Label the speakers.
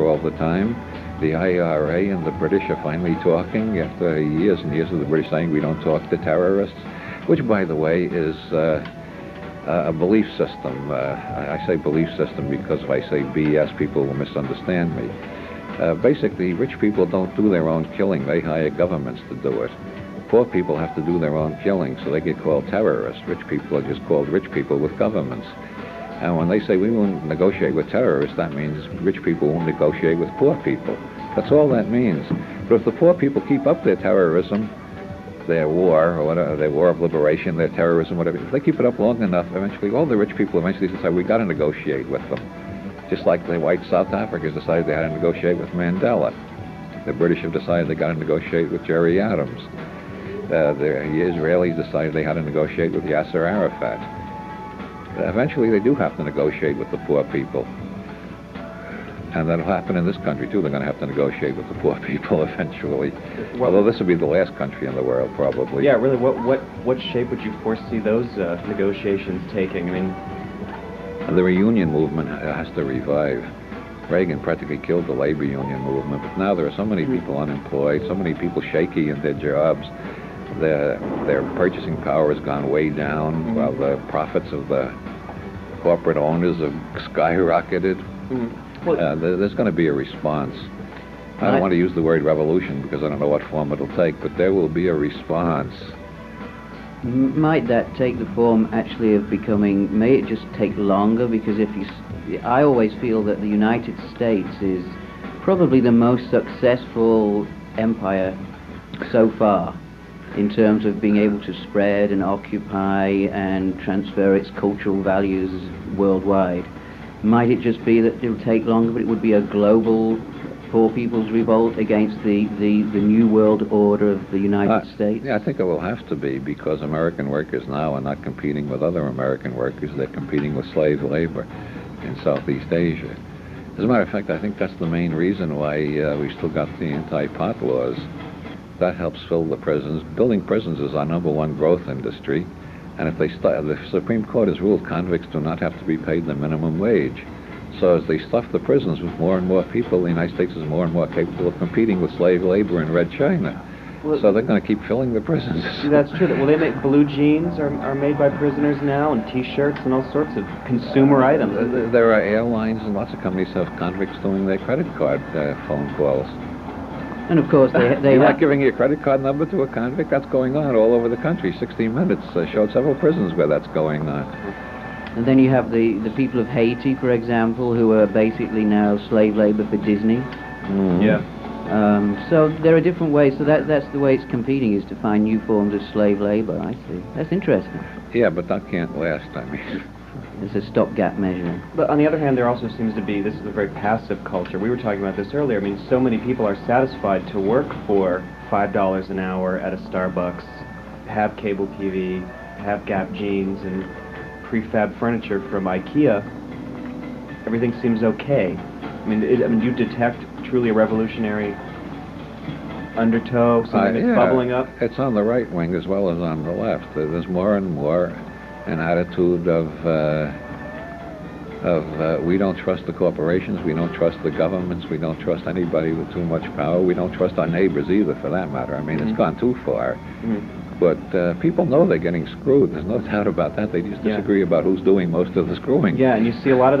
Speaker 1: all the time. The IRA and the British are finally talking after years and years of the British saying we don't talk to terrorists, which, by the way, is a belief system. I say belief system because if I say BS, people will misunderstand me. Basically, rich people don't do their own killing. They hire governments to do it. Poor people have to do their own killing, so they get called terrorists. Rich people are just called rich people with governments. And when they say we won't negotiate with terrorists, that means rich people won't negotiate with poor people. That's all that means. But if the poor people keep up their terrorism, their war, or whatever, their war of liberation, their terrorism, whatever, if they keep it up long enough, eventually all the rich people eventually decide we got to negotiate with them. Just like the white South Africans decided they had to negotiate with Mandela. The British have decided they got to negotiate with Jerry Adams. The Israelis decided they had to negotiate with Yasser Arafat. Eventually they do have to negotiate with the poor people. And that'll happen in this country too. They're going to have to negotiate with the poor people eventually. Although this will be the last country in the world, probably.
Speaker 2: Yeah, really, what shape would you foresee those negotiations taking? I mean,
Speaker 1: the reunion movement has to revive. Reagan practically killed the labor union movement, but now there are so many people unemployed, so many people shaky in their jobs. Their purchasing power has gone way down, while the profits of the corporate owners have skyrocketed. Well, there's going to be a response. I don't want to use the word revolution because I don't know what form it'll take, but there will be a response.
Speaker 3: Might that take the form actually of becoming, may it just take longer? Because I always feel that the United States is probably the most successful empire so far in terms of being able to spread and occupy and transfer its cultural values worldwide. Might it just be that it'll take longer, but it would be a global poor people's revolt against the new world order of the United States?
Speaker 1: Yeah, I think it will have to be, because American workers now are not competing with other American workers. They're competing with slave labor in Southeast Asia. As a matter of fact, I think that's the main reason why we still got the anti-pot laws. That helps fill the prisons. Building prisons is our #1 growth industry. And if the Supreme Court has ruled convicts do not have to be paid the minimum wage. So as they stuff the prisons with more and more people, the United States is more and more capable of competing with slave labor in Red China. Well, so they're going to keep filling the prisons.
Speaker 2: That's true. Well, they make blue jeans are made by prisoners now, and T-shirts and all sorts of consumer items.
Speaker 1: There are airlines and lots of companies have convicts doing their credit card phone calls.
Speaker 3: And of course, they
Speaker 1: You're not giving your credit card number to a convict? That's going on all over the country. 60 Minutes showed several prisons where that's going on.
Speaker 3: And then you have the people of Haiti, for example, who are basically now slave labor for Disney.
Speaker 2: Yeah.
Speaker 3: So there are different ways. So that's the way it's competing, is to find new forms of slave labor. I see. That's interesting.
Speaker 1: Yeah, but that can't last. I mean,
Speaker 3: it's a stopgap measure.
Speaker 2: But on the other hand, there also seems to be, this is a very passive culture. We were talking about this earlier. I mean, so many people are satisfied to work for $5 an hour at a Starbucks, have cable TV, have Gap jeans, and prefab furniture from IKEA. Everything seems okay. I mean, do you detect truly a revolutionary undertow, something that's bubbling up?
Speaker 1: It's on the right wing as well as on the left. There's more and more an attitude of we don't trust the corporations, we don't trust the governments, we don't trust anybody with too much power, we don't trust our neighbors either, for that matter. I mean, it's gone too far. But people know they're getting screwed. There's no doubt about that. They just disagree about who's doing most of the screwing.
Speaker 2: Yeah, and you see a lot of that